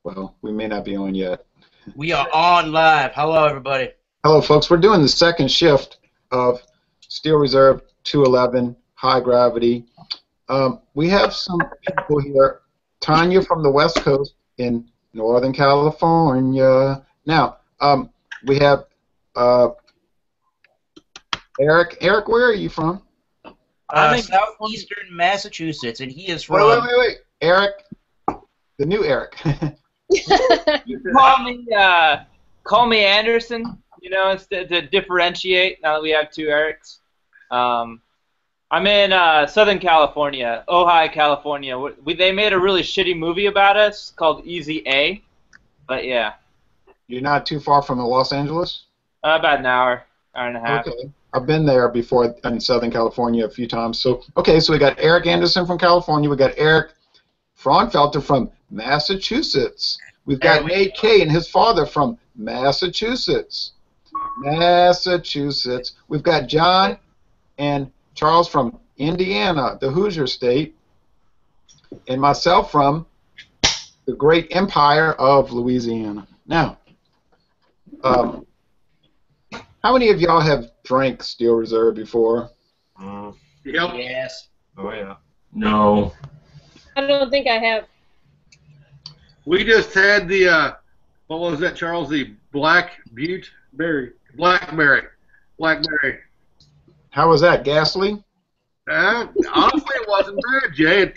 Well, we may not be on yet. We are on live. Hello, everybody. Hello, folks. We're doing the second shift of Steel Reserve 211 High Gravity. We have some people here. Tanya from the West Coast in Northern California. Now, we have Eric. Eric, where are you from? Southeastern Massachusetts, and he is from... Wait. Eric, the new Eric. You call me Anderson, you know, to differentiate now that we have two Erics. I'm in Southern California, Ojai, California. They made a really shitty movie about us called Easy A, but yeah. You're not too far from Los Angeles? About an hour and a half. Okay. I've been there before in Southern California a few times. So, okay, so we got Eric Anderson from California. We got Eric Fraunfelter from Massachusetts. We've got Nate Kay and his father from Massachusetts. We've got John and Charles from Indiana, the Hoosier State, and myself from the great empire of Louisiana. Now, how many of y'all have drank Steel Reserve before? Yep. Yes. Oh, yeah. No. I don't think I have. We just had the, what was that, Charles? The Blackberry. How was that? Ghastly? Honestly, it wasn't bad, Jay. It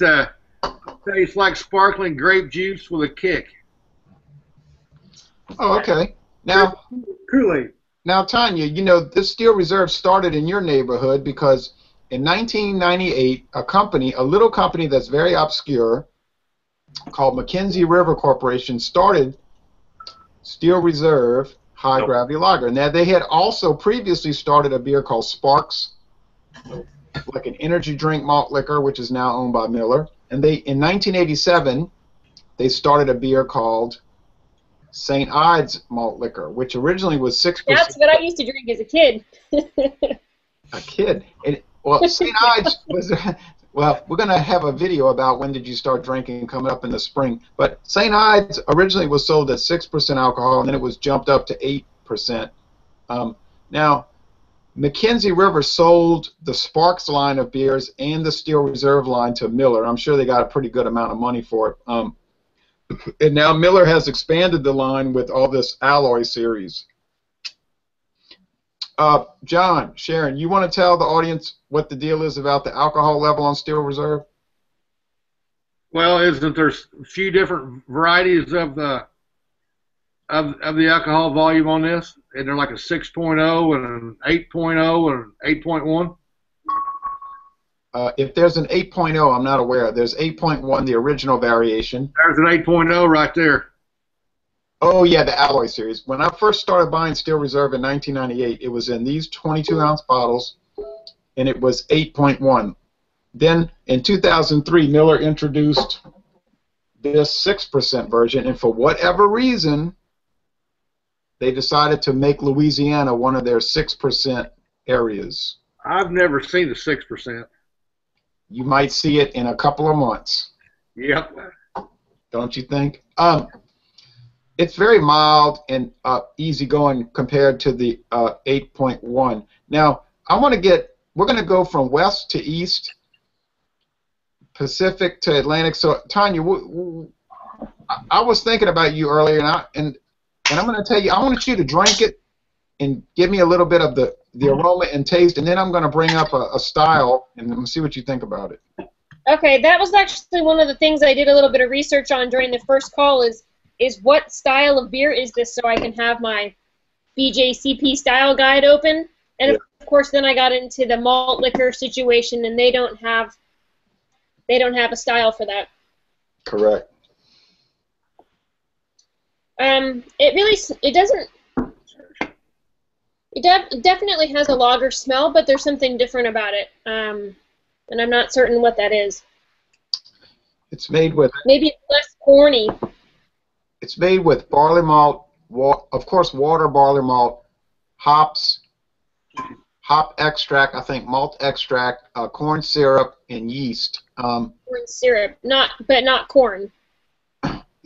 tastes like sparkling grape juice with a kick. Oh, okay. Now, Kool-Aid. Now, Tanya, you know, this Steel Reserve started in your neighborhood because in 1998, a little company that's very obscure called Mackenzie River Corporation started Steel Reserve High Gravity Lager. Now, they had also previously started a beer called Sparks, like an energy drink malt liquor, which is now owned by Miller. And in 1987, they started a beer called St. Ides malt liquor, which originally was 6%. That's what I used to drink as a kid. A kid? Well, St. Ides was... Well, we're going to have a video about when did you start drinking coming up in the spring. But St. Ides originally was sold at 6% alcohol, and then it was jumped up to 8%. Now, Mackenzie River sold the Sparks line of beers and the Steel Reserve line to Miller. I'm sure they got a pretty good amount of money for it. And now Miller has expanded the line with all this alloy series. John, Sharon, you want to tell the audience what the deal is about the alcohol level on Steel Reserve? Well, isn't there a few different varieties of the alcohol volume on this? And they're like a 6.0 and an 8.0 and an 8.1? If there's an 8.0, I'm not aware. There's 8.1, the original variation. There's an 8.0 right there. Oh, yeah, the alloy series. When I first started buying Steel Reserve in 1998, it was in these 22-ounce bottles, and it was 8.1. Then, in 2003, Miller introduced this 6% version, and for whatever reason, they decided to make Louisiana one of their 6% areas. I've never seen the 6%. You might see it in a couple of months. Yep. Don't you think? It's very mild and easygoing compared to the 8.1. Now, we're going to go from west to east, Pacific to Atlantic. So, Tanya, I was thinking about you earlier, and I'm going to tell you, I want you to drink it and give me a little bit of the aroma and taste, and then I'm going to bring up a style and see what you think about it. Okay, that was actually one of the things I did a little bit of research on during the first call is what style of beer is this, so I can have my BJCP style guide open. And of course, then I got into the malt liquor situation, and they don't have a style for that. Correct. It definitely has a lager smell, but there's something different about it, and I'm not certain what that is. It's made with... Maybe it's less corny. It's made with barley malt, of course, water, barley malt, hops, hop extract, I think malt extract, corn syrup, and yeast. Corn syrup, but not corn.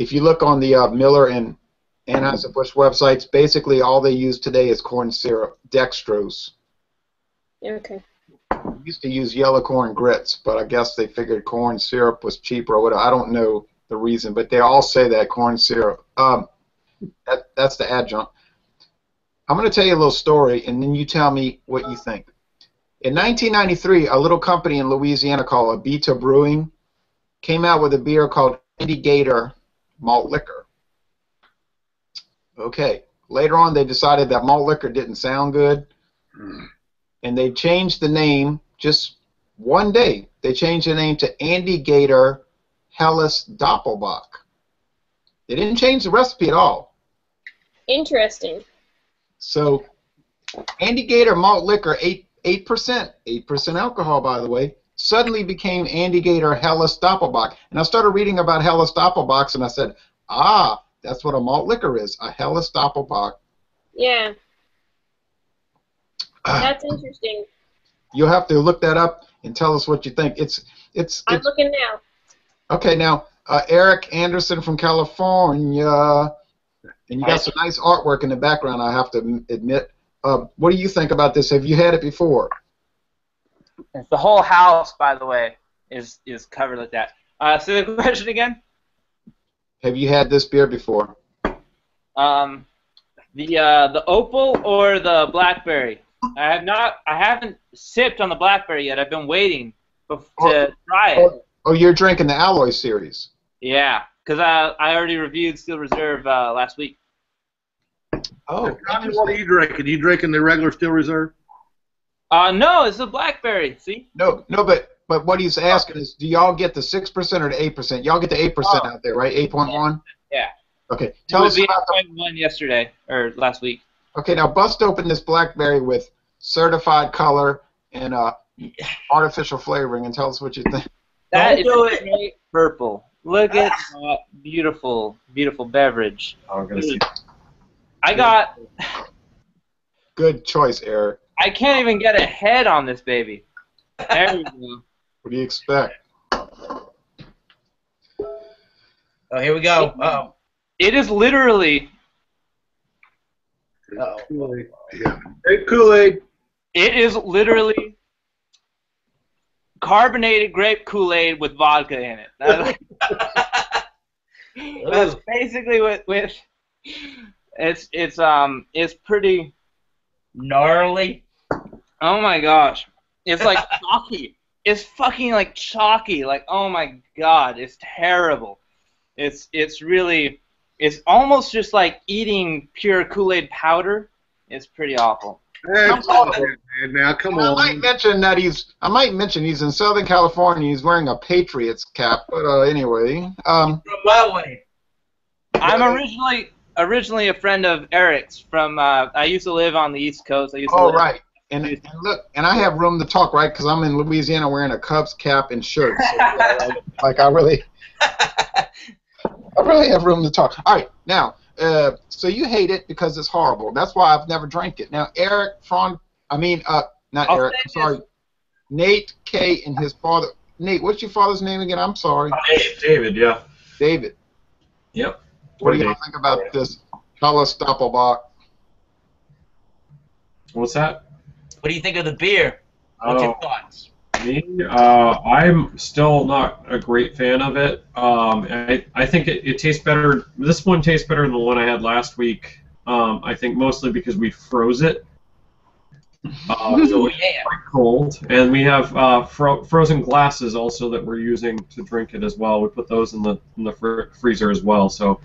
if you look on the Miller and Anheuser-Busch websites, basically all they use today is corn syrup, dextrose. Okay. We used to use yellow corn grits, but I guess they figured corn syrup was cheaper or whatever. I don't know the reason, but they all say that corn syrup. That's the adjunct. I'm going to tell you a little story, and then you tell me what you think. In 1993, a little company in Louisiana called Abita Brewing came out with a beer called Andy Gator Malt Liquor. Okay. Later on, they decided that malt liquor didn't sound good, and they changed the name just one day. They changed the name to Andy Gator Helles Doppelbock. They didn't change the recipe at all. Interesting. So, Andy Gator Malt Liquor, 8% alcohol, by the way, suddenly became Andy Gator Helles Doppelbock. And I started reading about Helles Doppelbocks, and I said, that's what a malt liquor is, a Helles Doppelbock. Yeah. That's interesting. You'll have to look that up and tell us what you think. I'm looking now. Okay, now, Eric Anderson from California, and you got some nice artwork in the background, I have to admit. What do you think about this? Have you had it before? The whole house, by the way, is covered like that. Say the question again? Have you had this beer before? The opal or the blackberry? I haven't sipped on the blackberry yet. I've been waiting to try it. Oh, you're drinking the Alloy series. Yeah, because I already reviewed Steel Reserve last week. Oh, What are you drinking? You drinking the regular Steel Reserve? No, it's a blackberry. See? No, but what he's asking is, do y'all get the 6% or the 8%? Y'all get the 8% out there, right? 8.1. Yeah. Okay. Tell us about the 8.1 yesterday or last week. Okay, now bust open this blackberry with certified color and artificial flavoring, and tell us what you think. That is straight purple. Look at that beautiful, beautiful beverage. I'm gonna see. I got. Good choice, Eric. I can't even get a head on this baby. There we go. What do you expect? Oh, here we go. Uh-oh. It is literally. Uh-oh. Kool-Aid. Yeah. Grape Kool-Aid. It is literally carbonated grape Kool-Aid with vodka in it. That's basically what it's pretty Gnarly. Oh my gosh. It's like chalky. It's fucking like chalky. Like, oh my god, it's terrible. It's almost just like eating pure Kool-Aid powder. It's pretty awful. Now, come I on. might mention he's in Southern California. He's wearing a Patriots cap, but anyway. From my way. I'm originally a friend of Eric's from. I used to live on the East Coast. Right. And look, and I have room to talk, right? Because I'm in Louisiana wearing a Cubs cap and shirt. So, like I really have room to talk. All right, now, so you hate it because it's horrible. That's why I've never drank it. Now, Nate K. and his father. Nate, what's your father's name again? I'm sorry. David, yeah. David. Yep. What do you think about this Helles Doppelbock? What's that? What do you think of the beer? What's your thoughts? Me? I'm still not a great fan of it. I think it tastes better. This one tastes better than the one I had last week. I think mostly because we froze it. So it's quite cold. And we have frozen glasses also that we're using to drink it as well. We put those in the freezer as well. So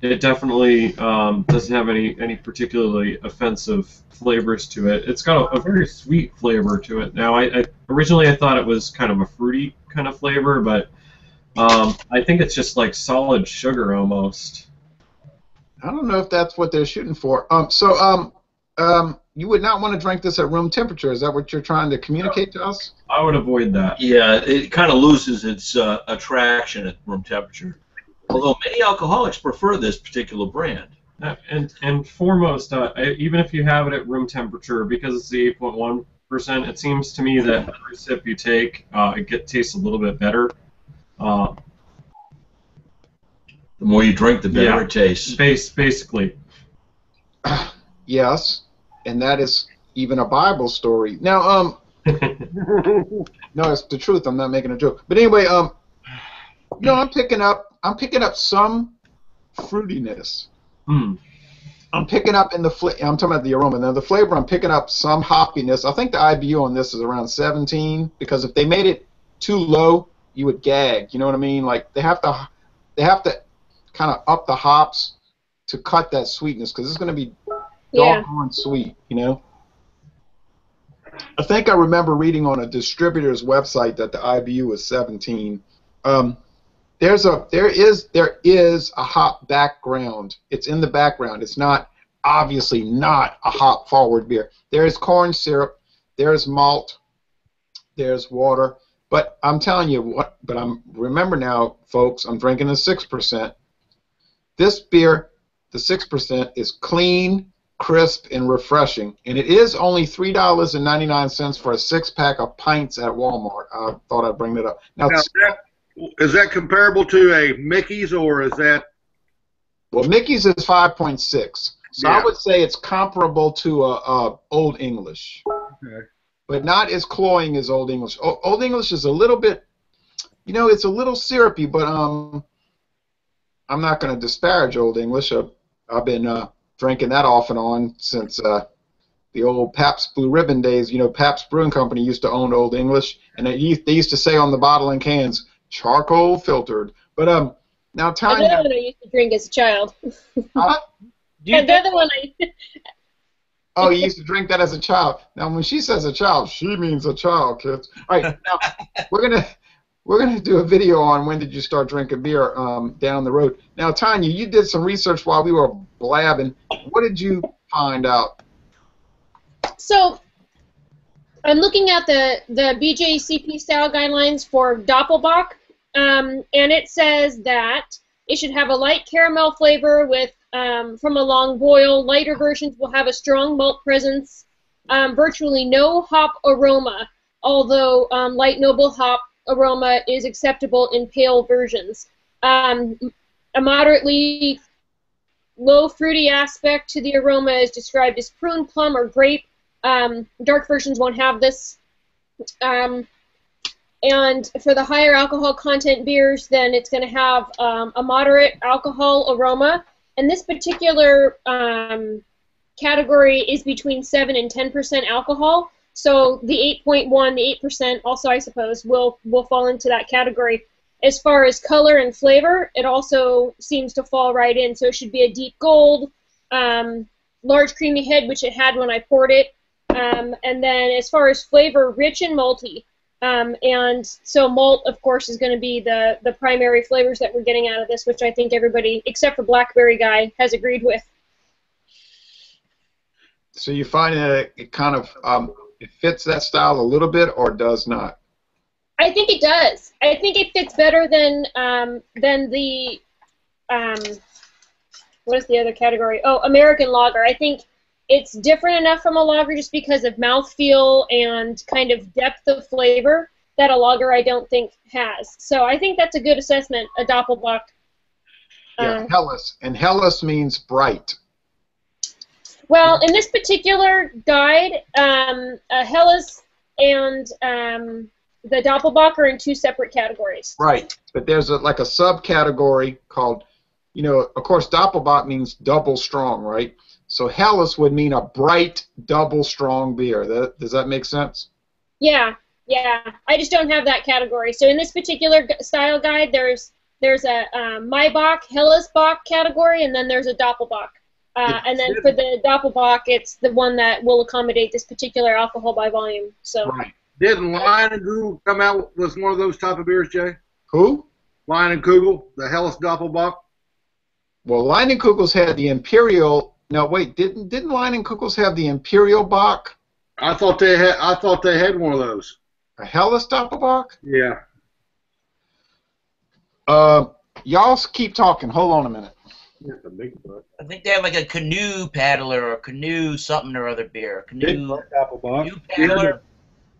it definitely doesn't have any particularly offensive flavors to it. It's got a very sweet flavor to it. Now, originally I thought it was kind of a fruity kind of flavor, but I think it's just like solid sugar almost. I don't know if that's what they're shooting for. You would not want to drink this at room temperature. Is that what you're trying to communicate to us? I would avoid that. Yeah, it kind of loses its attraction at room temperature. Although many alcoholics prefer this particular brand. And foremost, even if you have it at room temperature, because it's the 8.1%, it seems to me that every sip you take, tastes a little bit better. The more you drink, the better it tastes. Basically. Yes, and that is even a Bible story. Now, no, it's the truth. I'm not making a joke. But anyway, no, I'm picking up some fruitiness. I'm picking up in the I'm talking about the aroma. Now the flavor, I'm picking up some hoppiness. I think the IBU on this is around 17, because if they made it too low, you would gag. You know what I mean? Like they have to kind of up the hops to cut that sweetness, because it's going to be doggone sweet. You know. I think I remember reading on a distributor's website that the IBU was 17. There is a hop background. It's in the background. It's not obviously not a hop forward beer. There is corn syrup, there's malt, there's water. But I'm telling you what. But remember now, folks. I'm drinking a 6%. This beer, the 6%, is clean, crisp, and refreshing, and it is only $3.99 for a 6-pack of pints at Walmart. I thought I'd bring that up. Now is that comparable to a Mickey's, or is that? Well, Mickey's is 5.6, so I would say it's comparable to Old English, but not as cloying as Old English. Old English is a little bit, it's a little syrupy, but I'm not going to disparage Old English. I've been drinking that off and on since the old Pabst Blue Ribbon days. Pabst Brewing Company used to own Old English, and they used to say on the bottle and cans, charcoal filtered. But now Tanya, another one I used to drink as a child. Huh? Another one Oh, you used to drink that as a child. Now, when she says a child, she means a child, kids. All right, now we're gonna do a video on when did you start drinking beer down the road. Now, Tanya, you did some research while we were blabbing. What did you find out? So, I'm looking at the BJCP style guidelines for Doppelbock, and it says that it should have a light caramel flavor with from a long boil. Lighter versions will have a strong malt presence, virtually no hop aroma, although light noble hop aroma is acceptable in pale versions. A moderately low fruity aspect to the aroma is described as prune, plum, or grape. Dark versions won't have this. And for the higher alcohol content beers, then it's going to have a moderate alcohol aroma. And this particular category is between 7 and 10% alcohol. So the 8.1, the 8% also, I suppose, will fall into that category. As far as color and flavor, it also seems to fall right in. So it should be a deep gold, large creamy head, which it had when I poured it. And then as far as flavor, rich and malty. And so malt, of course, is going to be the primary flavors that we're getting out of this, which I think everybody, except for Blackberry Guy, has agreed with. So you find that it kind of it fits that style a little bit, or does not? I think it does. I think it fits better than the what is the other category? Oh, American Lager. I think it's different enough from a lager just because of mouthfeel and kind of depth of flavor that a lager I don't think has. So I think that's a good assessment, a Doppelbock. Yeah, Helles. And Helles means bright. Well, in this particular guide, Helles and the Doppelbock are in two separate categories. Right, but there's like a subcategory called, of course, Doppelbock means double strong, right? So Helles would mean a bright, double strong beer. Does that make sense? Yeah. I just don't have that category. So in this particular style guide, there's a Maibach, Hellesbock category, and then there's a Doppelbock. And then for the Doppelbock, it's the one that will accommodate this particular alcohol by volume. So. Right. Didn't Lion and Kugel come out with one of those type of beers, Jay? Who? Lion and Kugel, the Helles Doppelbock. Well, Lion and Kugel's had the Imperial. No, wait, didn't Lion and Kugel's have the Imperial Bock? I thought they had one of those. A Helles Doppelbock? Yeah. Y'all keep talking. Hold on a minute. I think they have like a canoe paddler or canoe something or other beer. Canoe paddler.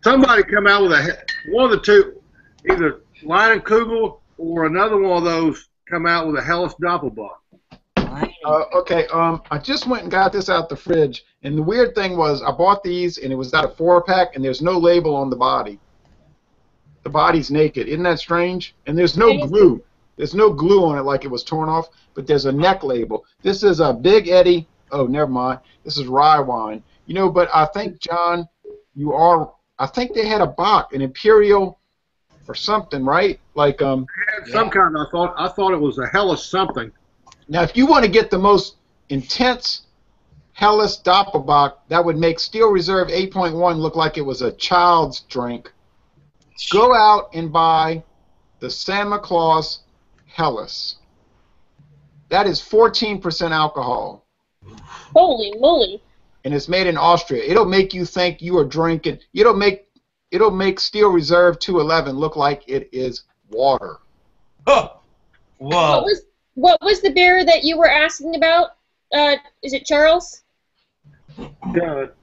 Somebody come out with one of the two, either Lion and Kugel or another one of those come out with a Helles Doppelbock. Okay, I just went and got this out the fridge, and the weird thing was I bought these, and it was out of 4-pack, and there's no label on the body. The body's naked. Isn't that strange? And there's no glue. There's no glue on it like it was torn off, but there's a neck label. This is a Big Eddie. Oh, never mind. This is rye wine. You know, but I think, John, I think they had a bock, an Imperial or something, right? Like Some kind. I thought it was a Helles something. Now, if you want to get the most intense Helles Doppelbock, that would make Steel Reserve 8.1 look like it was a child's drink. Go out and buy the Santa Claus Helles. That is 14% alcohol. Holy moly! And it's made in Austria. It'll make you think you are drinking. It'll make Steel Reserve 211 look like it is water. Oh, whoa! What was the beer that you were asking about? Is it Charles?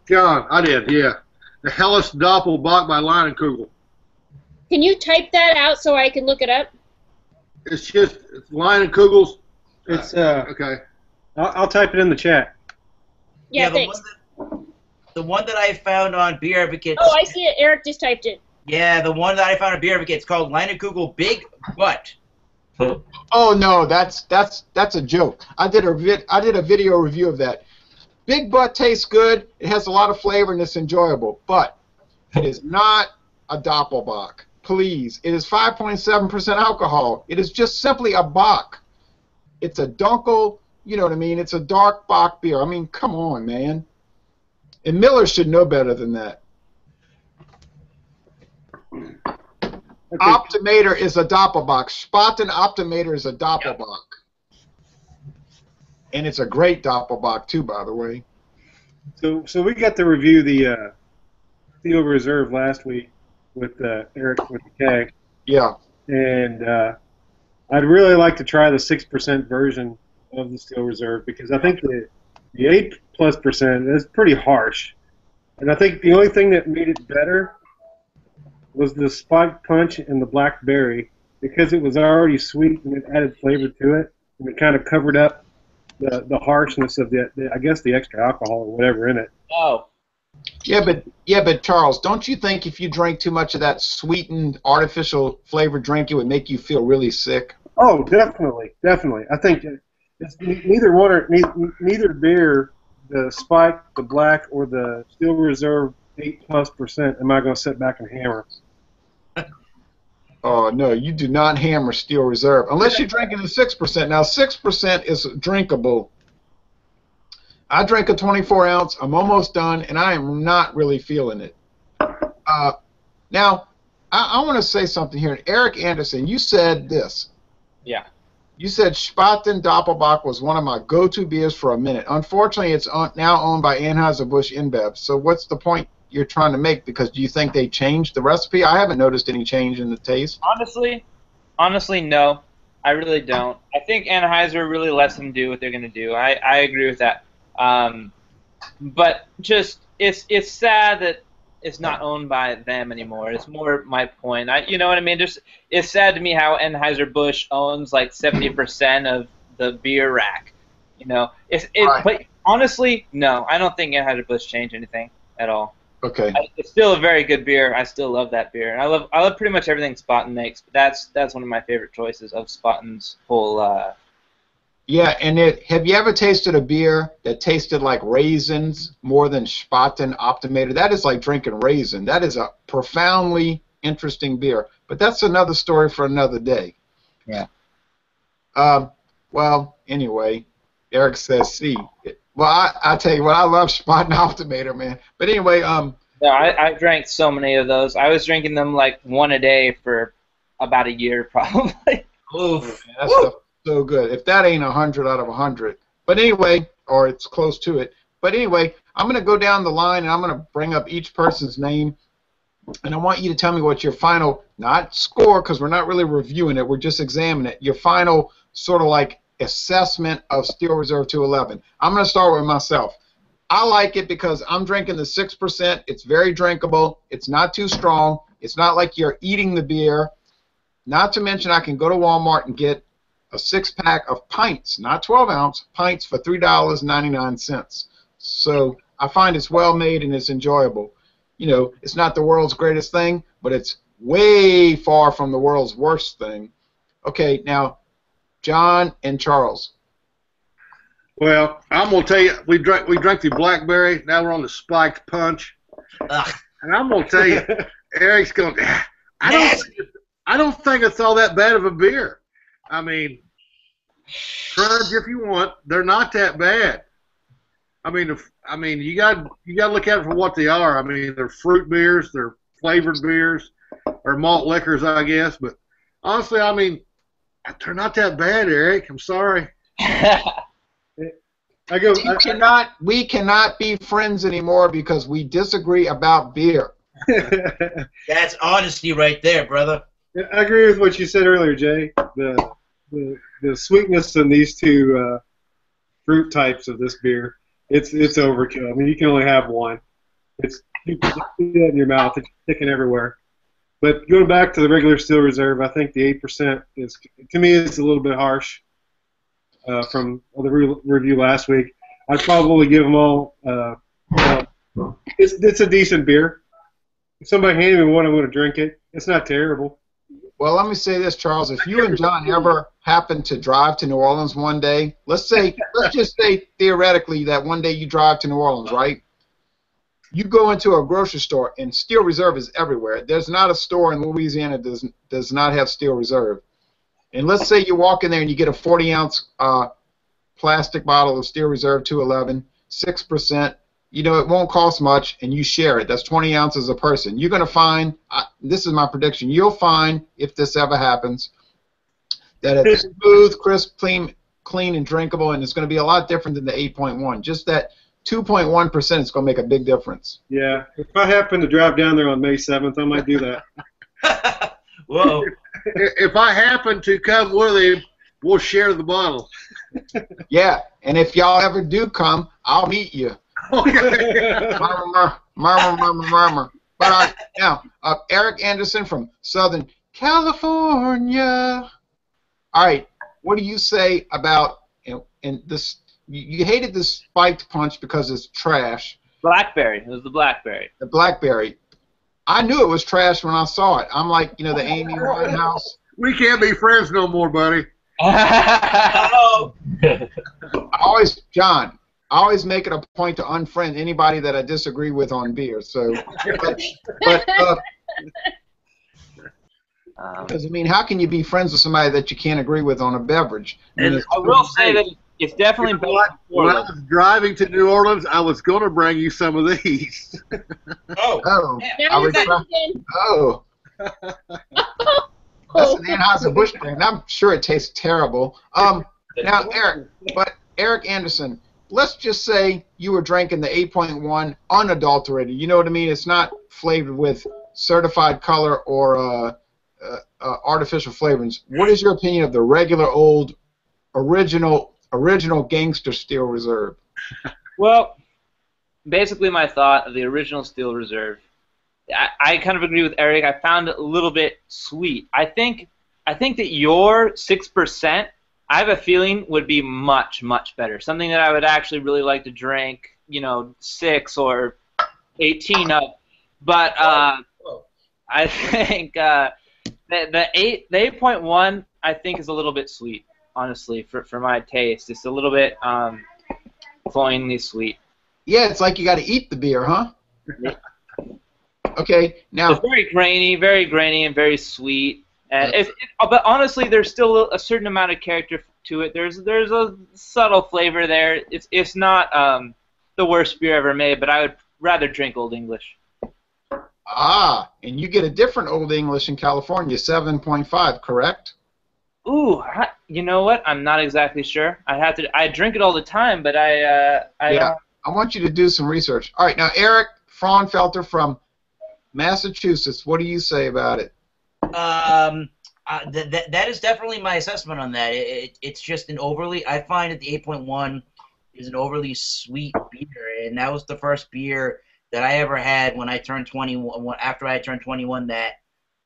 John, I did. Yeah, the Helles Doppelbock by Leinenkugel. Can you type that out so I can look it up? It's Leinenkugel's. It's okay. I'll type it in the chat. Yeah, thanks. The one that I found on Beer Advocates. Oh, I see it. Eric just typed it. Yeah, the one that I found on Beer Advocates called Leinenkugel Big Butt. Oh no, that's a joke. I did a video review of that. Big Butt tastes good. It has a lot of flavor and it's enjoyable, but it is not a Doppelbock. Please, it is 5.7% alcohol. It is just simply a Bock. It's a Dunkel. You know what I mean? It's a dark Bock beer. I mean, come on, man. And Miller should know better than that. Okay. Optimator is a Doppelbock. Spaten Optimator is a Doppelbock. And it's a great Doppelbock, too, by the way. So we got to review the Steel Reserve last week with Eric with the keg. Yeah. And I'd really like to try the 6% version of the Steel Reserve because I think the 8+% is pretty harsh. And I think the only thing that made it better was the spike punch and the blackberry because it was already sweet and it added flavor to it and it kind of covered up the harshness of I guess the extra alcohol or whatever in it. Oh. Yeah, but Charles, don't you think if you drank too much of that sweetened artificial flavored drink, it would make you feel really sick? Oh, definitely. I think it's neither beer, the Spike, the Black, or the Steel Reserve 8+% am I going to sit back and hammer. Oh, no, you do not hammer Steel Reserve. Unless you're drinking the 6%. Now, 6% is drinkable. I drank a 24-ounce. I'm almost done, and I am not really feeling it. Now, I want to say something here. Eric Anderson, you said this. Yeah. You said Spaten Doppelbock was one of my go-to beers for a minute. Unfortunately, it's now owned by Anheuser-Busch InBev. So what's the point you're trying to make? Because do you think they changed the recipe? I haven't noticed any change in the taste. Honestly, no. I really don't. I think Anheuser really lets them do what they're going to do. I agree with that. But just it's sad that it's not owned by them anymore. It's more my point. You know what I mean? Just it's sad to me how Anheuser-Busch owns like 70% of the beer rack. You know, Right. But honestly, no, I don't think Anheuser-Busch changed anything at all. Okay. It's still a very good beer. I still love that beer. I love pretty much everything Spaten makes. But that's one of my favorite choices of Spaten's whole. Yeah, and have you ever tasted a beer that tasted like raisins more than Spaten Optimator? That is like drinking raisin. That is a profoundly interesting beer. But that's another story for another day. Yeah. Well, anyway, Eric says C. Well, I tell you what, I love Spaten Optimator, man. But anyway, Yeah, I drank so many of those. I was drinking them like one a day for about a year, probably. Oof. Man, that stuff is so good. If that ain't 100 out of 100. But anyway, or it's close to it. But anyway, I'm going to go down the line and I'm going to bring up each person's name. And I want you to tell me what your final, not score, because we're not really reviewing it, we're just examining it, your final sort of like assessment of Steel Reserve 211. I'm going to start with myself. I like it because I'm drinking the 6%. It's very drinkable. It's not too strong. It's not like you're eating the beer. Not to mention I can go to Walmart and get a 6-pack of pints, not 12-ounce, pints for $3.99. So I find it's well made and it's enjoyable. You know, it's not the world's greatest thing, but it's way far from the world's worst thing. Okay, now, John and Charles. Well, I'm gonna tell you, we drank the blackberry. Now we're on the spiked punch, Ugh. and I'm gonna tell you, Eric's going. I don't think it's all that bad of a beer. I mean, trudge if you want. They're not that bad. I mean, you got to look at it for what they are. I mean, they're fruit beers, they're flavored beers, or malt liquors, I guess. But honestly, I mean, they're not that bad, Eric. I'm sorry. We cannot be friends anymore because we disagree about beer. That's honesty right there, brother. I agree with what you said earlier, Jay. The sweetness in these two fruit types of this beer, it's overkill. I mean, you can only have one. You can see that in your mouth. It's sticking everywhere. But going back to the regular Steel Reserve, I think the 8% is, to me, is a little bit harsh from the review last week. I'd probably give them all. It's a decent beer. If somebody handed me one, I'm going to drink it. It's not terrible. Well, let me say this, Charles. If you and John ever happen to drive to New Orleans one day, let's just say theoretically that one day you drive to New Orleans, right? You go into a grocery store and Steel Reserve is everywhere. There's not a store in Louisiana that does not have Steel Reserve. And let's say you walk in there and you get a 40-ounce plastic bottle of Steel Reserve 211, 6%. You know, it won't cost much, and you share it. That's 20 ounces a person. You're going to find, this is my prediction, you'll find, if this ever happens, that it's smooth, crisp, clean, and drinkable, and it's going to be a lot different than the 8.1. Just that 2.1% is going to make a big difference. Yeah. If I happen to drive down there on May 7th, I might do that. Whoa. If I happen to come with him, we'll share the bottle. Yeah, and if y'all ever do come, I'll meet you. Murmur. But now, Eric Anderson from Southern California. All right, what do you say about and this? You hated this spiked punch because it's trash. Blackberry. It was the blackberry. The blackberry. I knew it was trash when I saw it. I'm like, you know, the Amy Winehouse. We can't be friends no more, buddy. Oh. John, I always make it a point to unfriend anybody that I disagree with on beer. So, because I mean, how can you be friends with somebody that you can't agree with on a beverage? I will say that it's definitely better. When I was driving to New Orleans, I was going to bring you some of these. Oh. Now you're back again. Oh. That's an Anheuser-Busch brand. I'm sure it tastes terrible. Now, Eric Anderson, let's just say you were drinking the 8.1 unadulterated. You know what I mean? It's not flavored with certified color or artificial flavorings. What is your opinion of the regular old original gangster Steel Reserve? Well, basically my thought of the original Steel Reserve, I kind of agree with Eric. I found it a little bit sweet. I think that your 6%, I have a feeling, would be much, much better. Something that I would actually really like to drink, 6 or 18 of. But I think the 8.1, I think, is a little bit sweet, honestly, for my taste. It's a little bit cloyingly sweet. Yeah, it's like you got to eat the beer, huh? Okay, now it's very grainy, and very sweet. And but honestly, there's still a certain amount of character to it. There's a subtle flavor there. It's not the worst beer ever made, but I would rather drink Old English. Ah, and you get a different Old English in California, 7.5, correct? Ooh, you know what? I'm not exactly sure. I drink it all the time, but I want you to do some research. All right, now Eric Fraunfelter from Massachusetts, what do you say about it? That is definitely my assessment on that. It's just I find that the 8.1 is an overly sweet beer, and that was the first beer that I ever had when I turned 21. After I turned 21, that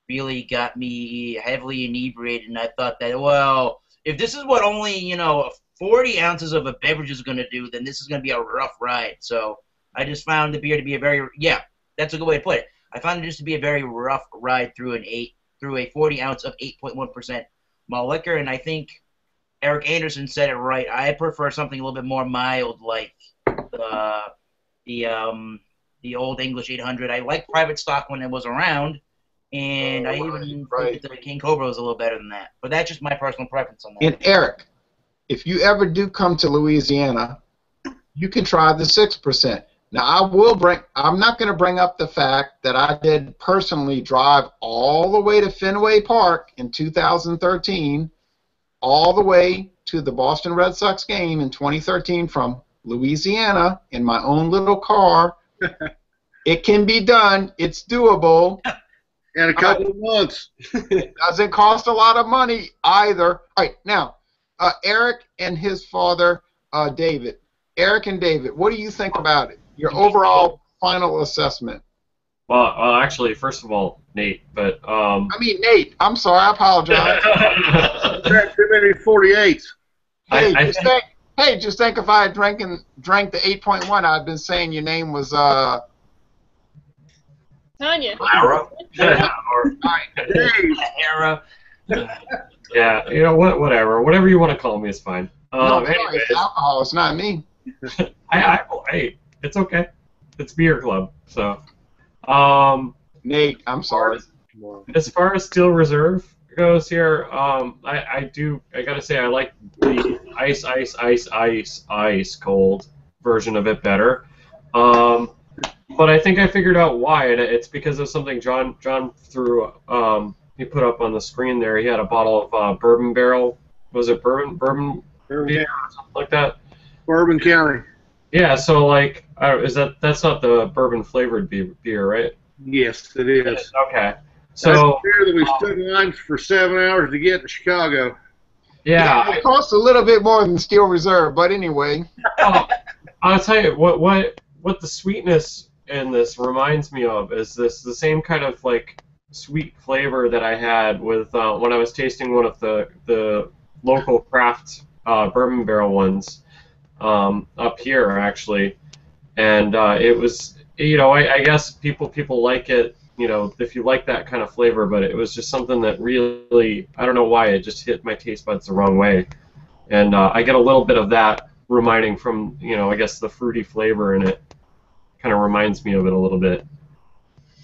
really got me heavily inebriated, and I thought that, well, if this is what only 40 ounces of a beverage is going to do, then this is going to be a rough ride. So I just found the beer to be a very that's a good way to put it. I found it just to be a very rough ride through a 40 ounce of 8.1% malt liquor, and I think Eric Anderson said it right. I prefer something a little bit more mild, like the Old English 800. I like Private Stock when it was around, and I even think the King Cobra was a little better than that. But that's just my personal preference on that. And Eric, if you ever do come to Louisiana, you can try the 6%. Now, I'm not going to bring up the fact that I did personally drive all the way to Fenway Park in 2013, all the way to the Boston Red Sox game in 2013 from Louisiana in my own little car. It can be done. It's doable. In a couple of months. It doesn't cost a lot of money either. All right, now, Eric and his father, David. Eric and David, what do you think about it? Your overall final assessment. Well, actually, first of all, Nate, but I mean Nate. I'm sorry, I apologize. Too many 48s. Hey, just think if I had drank the 8.1, I'd been saying your name was Tanya. Lara. Era. Yeah, whatever you want to call me is fine. No, sorry, it's alcohol. It's not me. Hey, it's okay. It's beer club, so. Nate, I'm sorry. As far as Steel Reserve goes here, I gotta say I like the ice cold version of it better. But I think I figured out why, and it's because of something John threw. He put up on the screen there. He had a bottle of Bourbon Barrel. Was it bourbon beer or something like that? Bourbon County. Yeah. So like, that's not the bourbon flavored beer, right? Yes, it is. Okay. So that's the beer that we Um, stood in line for 7 hours to get to Chicago. Yeah. It costs a little bit more than Steel Reserve, but anyway. I'll tell you what the sweetness in this reminds me of is the same kind of like sweet flavor that I had with when I was tasting one of the local craft bourbon barrel ones up here actually, and it was I guess people like it if you like that kind of flavor, but it was just something that really I don't know why it just hit my taste buds the wrong way, and I get a little bit of that reminding from I guess the fruity flavor in it kind of reminds me of it a little bit.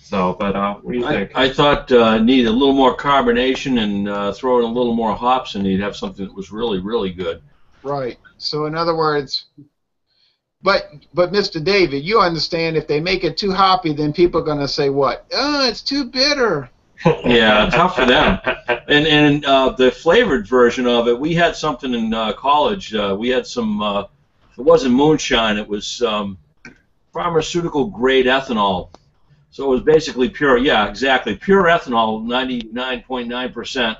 So, but what do you think? I thought needed a little more carbonation and throw in a little more hops, and you'd have something that was really, really good. Right. So in other words, but Mr. David, you understand if they make it too hoppy, then people are going to say what? Oh, it's too bitter. Yeah, tough for them. And the flavored version of it, we had something in college. We had some. It wasn't moonshine. It was pharmaceutical grade ethanol. So it was basically pure. Yeah, exactly. Pure ethanol, 99.9%.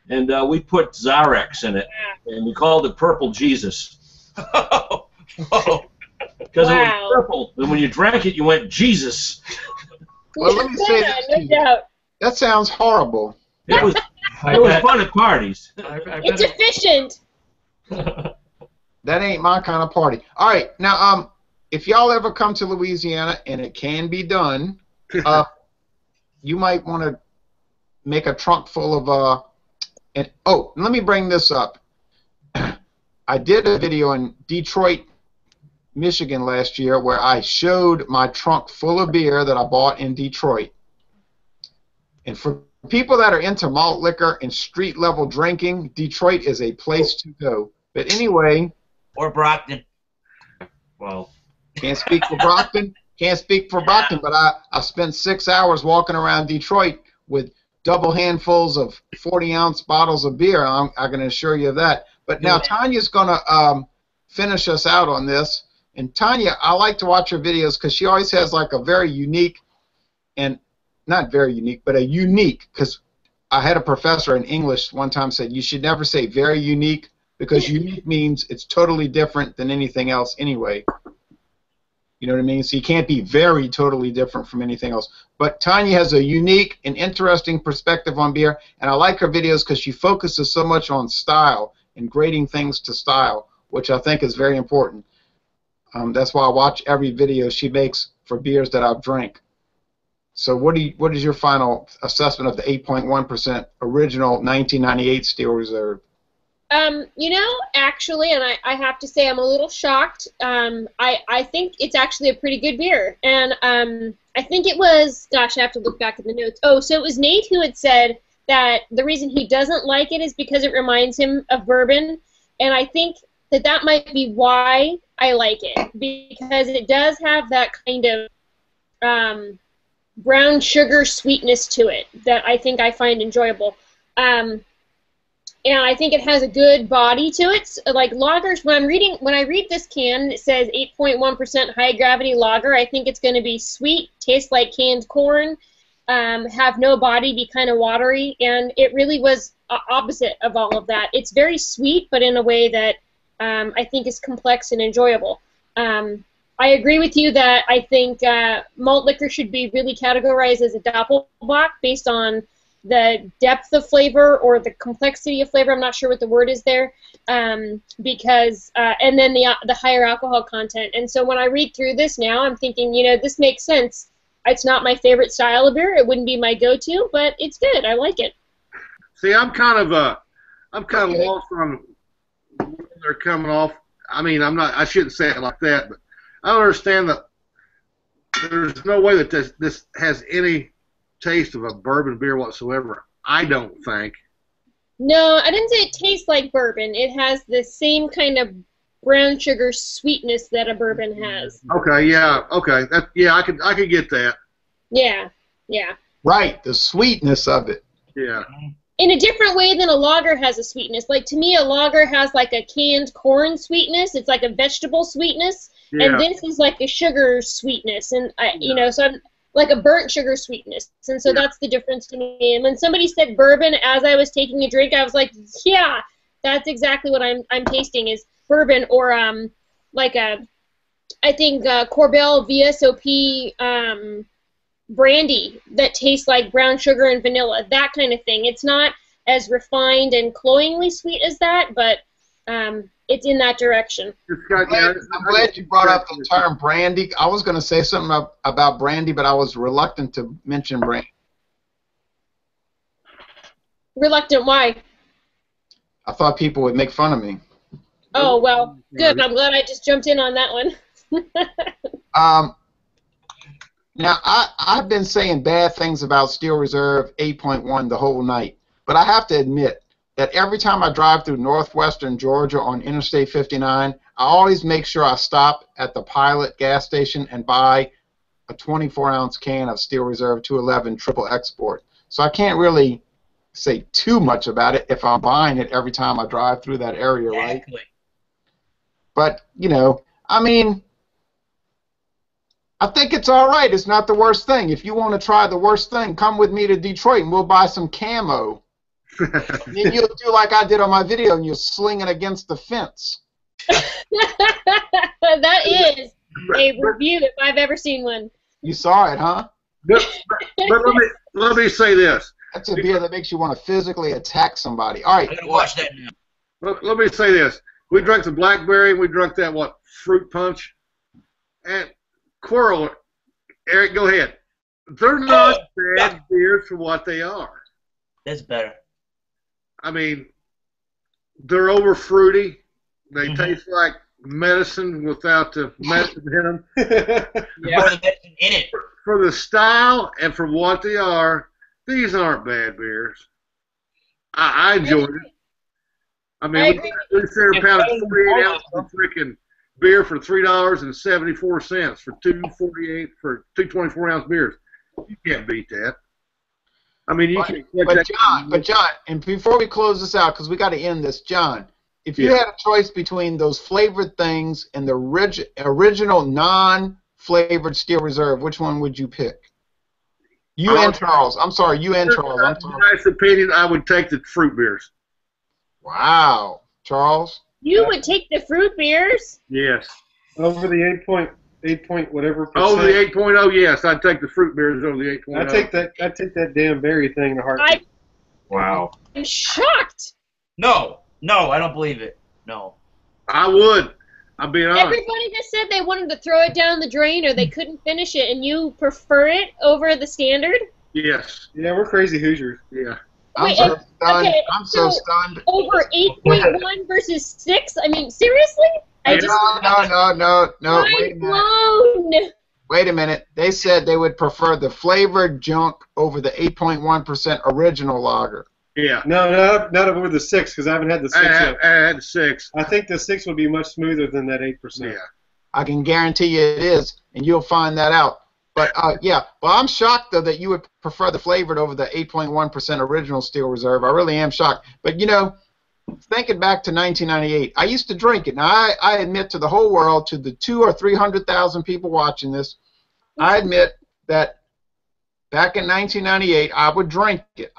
And we put Zarex in it, and we called it Purple Jesus. Whoa. Because it was purple, and when you drank it, you went, Jesus. Well, let me say this to you. That sounds horrible. It was fun at parties. It's efficient. That ain't my kind of party. All right, now, if y'all ever come to Louisiana, and it can be done, you might want to make a trunk full of let me bring this up. I did a video in Detroit, Michigan last year where I showed my trunk full of beer that I bought in Detroit. And for people that are into malt liquor and street level drinking, Detroit is a place to go. But anyway, Or Brockton. Well, can't speak for Brockton. But I spent 6 hours walking around Detroit with double handfuls of 40-ounce bottles of beer. I can assure you of that. But now Tanya's going to finish us out on this. And Tanya, I like to watch her videos because she always has like a very unique, and not very unique, but a unique, because I had a professor in English one time said you should never say very unique because unique means it's totally different than anything else anyway. You know what I mean? So you can't be very totally different from anything else. But Tanya has a unique and interesting perspective on beer, and I like her videos because she focuses so much on style and grading things to style, which I think is very important. That's why I watch every video she makes for beers that I've drank. So what is your final assessment of the 8.1% original 1998 Steel Reserve? You know, actually, and I have to say I'm a little shocked. I think it's actually a pretty good beer. And I think it was, gosh, I have to look back at the notes. Oh, so it was Nate who had said that the reason he doesn't like it is because it reminds him of bourbon. And I think that might be why I like it, because it does have that kind of brown sugar sweetness to it that I think I find enjoyable. And I think it has a good body to it. Like lagers, when I read this can, it says 8.1% high gravity lager. I think it's going to be sweet, taste like canned corn, have no body, be kind of watery, and it really was opposite of all of that. It's very sweet, but in a way that I think is complex and enjoyable. I agree with you that I think malt liquor should be really categorized as a Doppelbock based on the depth of flavor or the complexity of flavor. I'm not sure what the word is there, because and then the higher alcohol content. And so when I read through this now, I'm thinking, you know, this makes sense. It's not my favorite style of beer. It wouldn't be my go-to, but it's good. I like it. See, I'm kind of lost on where they're coming off. I mean, I shouldn't say it like that, but I don't understand that there's no way that this has any taste of a bourbon beer whatsoever. I don't think. No, I didn't say it tastes like bourbon. It has the same kind of brown sugar sweetness that a bourbon has. Okay, yeah, okay, I could get that. Yeah. Right, the sweetness of it. Yeah. In a different way than a lager has a sweetness. Like, to me, a lager has like a canned corn sweetness. It's like a vegetable sweetness, and this is like a sugar sweetness, and you know, so I'm like a burnt sugar sweetness, and so that's the difference to me. And when somebody said bourbon as I was taking a drink, I was like, yeah, that's exactly what I'm tasting is bourbon, or like I think Korbel VSOP brandy that tastes like brown sugar and vanilla, that kind of thing. It's not as refined and cloyingly sweet as that, but it's in that direction. I'm glad you brought up the term brandy. I was going to say something about brandy, but I was reluctant to mention brandy. Reluctant, why? I thought people would make fun of me. Oh, well, good. I'm glad I just jumped in on that one. Now, I've been saying bad things about Steel Reserve 8.1 the whole night, but I have to admit that every time I drive through northwestern Georgia on Interstate 59, I always make sure I stop at the Pilot gas station and buy a 24-ounce can of Steel Reserve 211 Triple Export. So I can't really say too much about it if I'm buying it every time I drive through that area, right? But, you know, I mean, I think it's all right. It's not the worst thing. If you want to try the worst thing, come with me to Detroit and we'll buy some camo. Then you'll do like I did on my video and you'll sling it against the fence. That is a review if I've ever seen one. You saw it, huh? But let me say this. That's a beer that makes you want to physically attack somebody. All right. I'm going to watch that now. Let me say this. We drank the blackberry and we drank that, fruit punch. And Quirrell, Eric, go ahead. They're not bad beers for what they are. That's better. I mean, they're over fruity. They taste like medicine without the medicine in them. Yeah. In it. For the style and for what they are, these aren't bad beers. I enjoyed it. I mean, we sent a pound of 48 ounces of freaking beer for $3.74 for 248 for 224-ounce beers. You can't beat that. I mean, you can. But John, and before we close this out, because we got to end this, John, if you had a choice between those flavored things and the original non-flavored Steel Reserve, which one would you pick? You and Charles. I'm sorry, you and Charles. I'm sorry. In my opinion, I would take the fruit beers. Wow, Charles. You would take the fruit beers? Yes. Over the 8 point whatever percent. Over the 8.0, yes, I'd take the fruit beers over the 8.0. I take that damn berry thing to heart. Wow. I'm shocked. No. No, I don't believe it. No. I would. I'm being honest. Everybody just said they wanted to throw it down the drain or they couldn't finish it, and you prefer it over the standard? Yes. Yeah, we're crazy Hoosiers. Yeah. Wait, I'm so stunned. okay, I'm so so stunned. over 8.1 versus 6? I mean, seriously? I just No. mind blown. Wait a minute. They said they would prefer the flavored junk over the 8.1% original lager. Yeah. No, not over the 6 because I haven't had the 6 yet. I had 6. I think the 6 would be much smoother than that 8%. Yeah. I can guarantee you it is, and you'll find that out. But yeah, well, I'm shocked though that you would prefer the flavored over the 8.1% original Steel Reserve. I really am shocked. But you know, thinking back to 1998, I used to drink it. Now I admit to the whole world, to the 200,000 or 300,000 people watching this, I admit that back in 1998, I would drink it.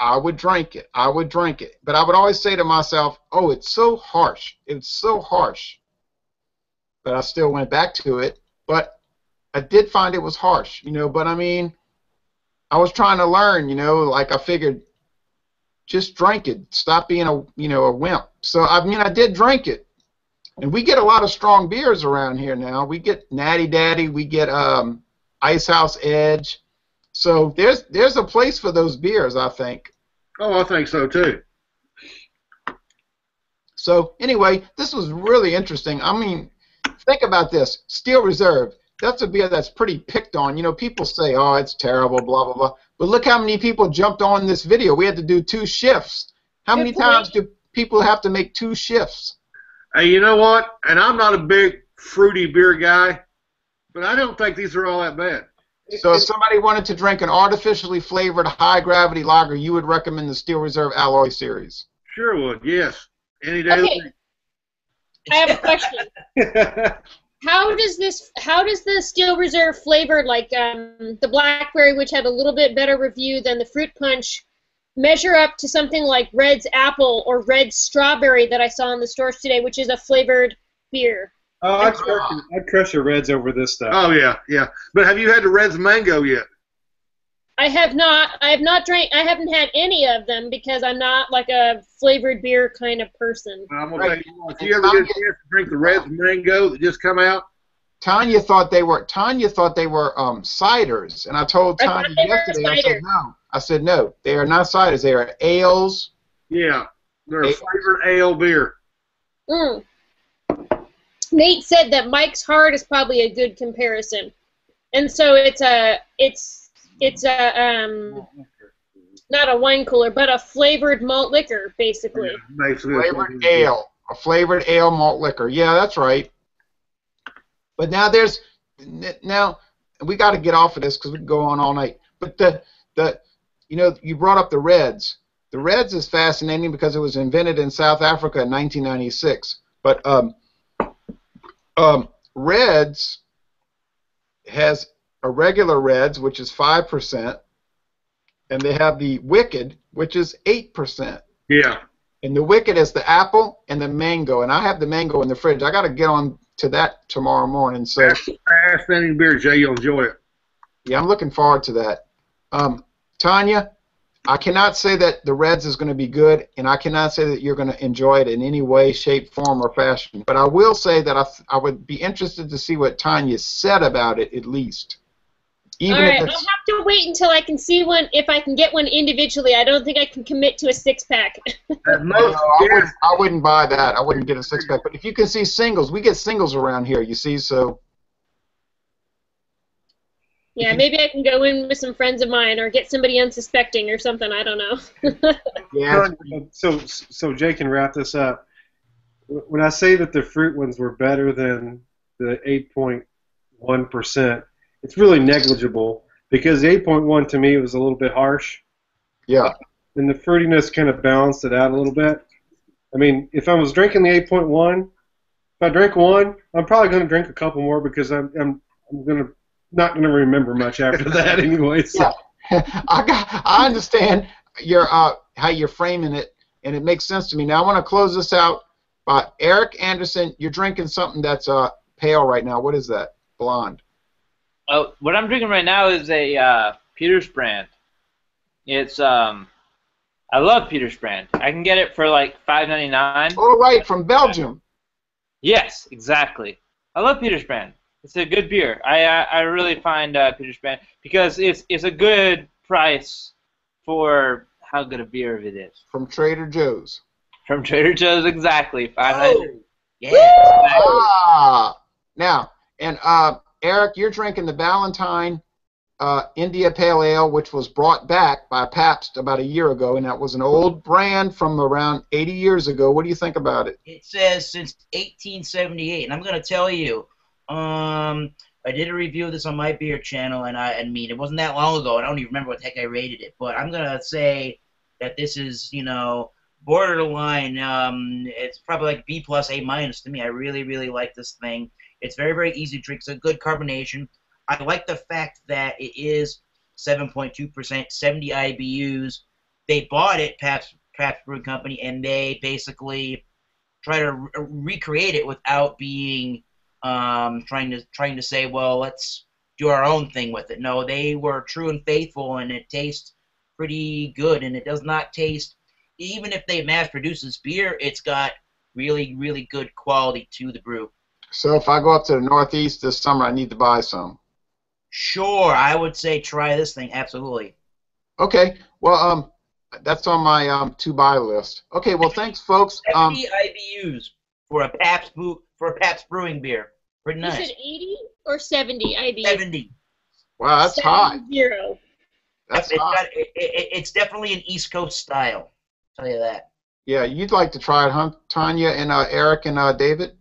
But I would always say to myself, "Oh, it's so harsh. It's so harsh." But I still went back to it. But I did find it was harsh, you know. But I mean, I was trying to learn, you know. Like I figured, just drink it. Stop being a wimp. So I mean, I did drink it, and we get a lot of strong beers around here now. We get Natty Daddy. We get Ice House Edge. So there's a place for those beers, I think. Oh, I think so too. So anyway, this was really interesting. I mean, think about this. Steel Reserve, that's a beer that's pretty picked on. You know, people say, oh, it's terrible, blah, blah, blah. But look how many people jumped on this video. We had to do 2 shifts. How many times do people have to make 2 shifts? Hey, you know what? And I'm not a big fruity beer guy, but I don't think these are all that bad. So if somebody wanted to drink an artificially flavored high-gravity lager, you would recommend the Steel Reserve Alloy Series? Sure would, yes. Any day of the Okay, week. I have a question. How does the Steel Reserve flavored, like the blackberry, which had a little bit better review than the fruit punch, measure up to something like Red's apple or Red's strawberry that I saw in the stores today, which is a flavored beer? Oh, I'd crush your Reds over this stuff. Oh, yeah, yeah. But have you had the Red's Mango yet? I have not. I haven't had any of them because I'm not like a flavored beer kind of person. I'm going to tell you what, if you ever get a chance to drink the Red's Mango that just come out, Tanya thought they were ciders, and I told Tanya yesterday. I said no. They are not ciders. They are ales. yeah, they're a flavored ale beer. Mm. Nate said that Mike's Hard is probably a good comparison, and so it's a not a wine cooler, but a flavored malt liquor, basically. Yeah, basically Flavored ale, a flavored ale malt liquor. Yeah, that's right. But now we got to get off of this because we can go on all night. But you brought up the Reds. The Reds is fascinating because it was invented in South Africa in 1996. But Reds has a regular Reds, which is 5%, and they have the Wicked, which is 8%. Yeah. And the Wicked is the apple and the mango, and I have the mango in the fridge. I got to get on to that tomorrow morning. So Outstanding beer, Jay. You'll enjoy it. yeah, I'm looking forward to that. Tanya, I cannot say that the Reds is going to be good, and I cannot say that you're going to enjoy it in any way, shape, form, or fashion. But I will say that I would be interested to see what Tanya said about it, at least. Even All right, if I'll have to wait until I can see one. If I can get one individually, I don't think I can commit to a 6-pack. I wouldn't buy that. I wouldn't get a 6-pack. But if you can see singles, we get singles around here, you see, so. Yeah, maybe I can go in with some friends of mine or get somebody unsuspecting or something. I don't know. Yeah. So Jay can wrap this up. When I say that the fruit ones were better than the 8.1%, it's really negligible because the 8.1 to me was a little bit harsh. Yeah. And the fruitiness kind of balanced it out a little bit. I mean, if I was drinking the 8.1, if I drink one, I'm probably going to drink a couple more because I'm not going to remember much after that anyway. So. Yeah. I understand how you're framing it, and it makes sense to me. Now I want to close this out. Eric Anderson, you're drinking something that's pale right now. What is that? Blonde. Oh, what I'm drinking right now is a Peters brand. It's I I love Peter's brand. I can get it for like $5.99. All right, from Belgium. Yes, exactly. I love Peter's brand. It's a good beer. I really find Peter's brand because it's a good price for how good a beer it is. From Trader Joe's. From Trader Joe's, exactly. $5.99. Oh, yeah. Ah, now, and Eric, you're drinking the Ballantine India Pale Ale, which was brought back by Pabst about a year ago, and that was an old brand from around 80 years ago. What do you think about it? It says since 1878, and I'm going to tell you, I did a review of this on my beer channel, and I mean, it wasn't that long ago. I don't even remember what the heck I rated it, but I'm going to say that this is, you know, borderline. It's probably like B plus, A minus to me. I really, really like this thing. It's very, very easy to drink. It's a good carbonation. I like the fact that it is 7.2%, 70 IBUs. They bought it, Pabst Brewing Company, and they basically try to recreate it without being trying to say, well, let's do our own thing with it. No, they were true and faithful, and it tastes pretty good. And it does not taste, even if they mass produce this beer, it's got really, really good quality to the brew. So if I go up to the Northeast this summer, I need to buy some. Sure, I would say try this thing, absolutely. Okay, well, that's on my to-buy list. Okay, well, thanks, folks. 70 IBUs for a Pabst Brewing beer. Pretty nice. You said 80 or 70 IBUs? 70. Wow, that's high. 0. That's it's high. it's definitely an East Coast style. I'll tell you that. Yeah, you'd like to try it, huh, Tanya and Eric and David?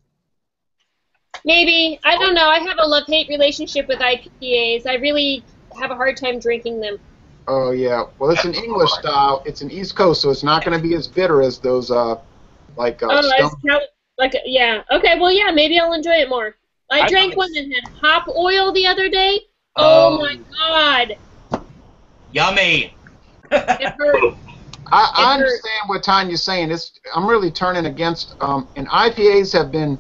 Maybe. I don't know. I have a love-hate relationship with IPAs. I really have a hard time drinking them. Oh, yeah. Well, it's an English style. It's an East Coast, so it's not going to be as bitter as those, yeah. Okay, well, yeah, maybe I'll enjoy it more. I drank one that had hop oil the other day. Oh my God. Yummy. It hurt. I understand what Tanya's saying. I'm really turning against, and IPAs have been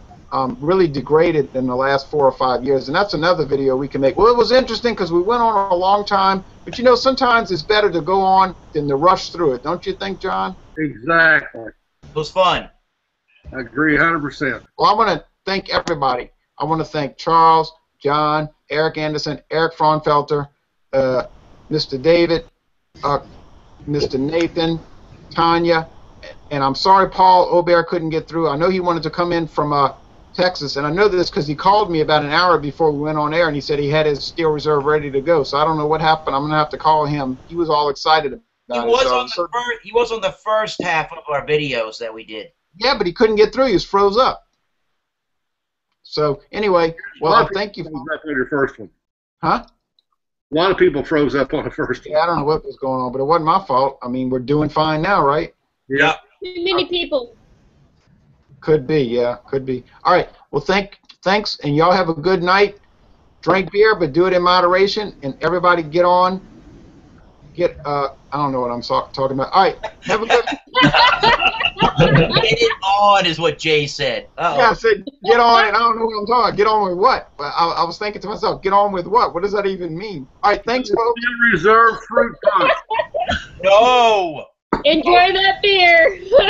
really degraded in the last 4 or 5 years, and that's another video we can make. Well, it was interesting because we went on a long time, but you know, sometimes it's better to go on than to rush through it. Don't you think, John? Exactly. It was fun. I agree 100%. Well, I want to thank everybody. I want to thank Charles, John, Eric Anderson, Eric Fraunfelter, Mr. David, Mr. Nathan, Tanya, and I'm sorry Paul Aubert couldn't get through. I know he wanted to come in from Texas, and I know this because he called me about an hour before we went on air, and he said he had his Steel Reserve ready to go. So I don't know what happened. I'm going to have to call him. He was all excited about it. He was on the first half of our videos that we did. Yeah, but he couldn't get through. He was froze up. So anyway, well, thank you. Froze up on your first one. Huh? A lot of people froze up on the first one. Yeah, I don't know what was going on, but it wasn't my fault. I mean, we're doing fine now, right? Yeah. Too many people. Could be, yeah, could be. All right, well, thanks, and y'all have a good night. Drink beer, but do it in moderation, and everybody get on. I don't know what I'm talking about. All right, have a good. Get it on is what Jay said. Uh-oh. Yeah, I said get on, and I don't know what I'm talking about. Get on with what? But I was thinking to myself, get on with what? What does that even mean? All right, thanks, folks. Reserve fruit punch. No. Enjoy that beer. No.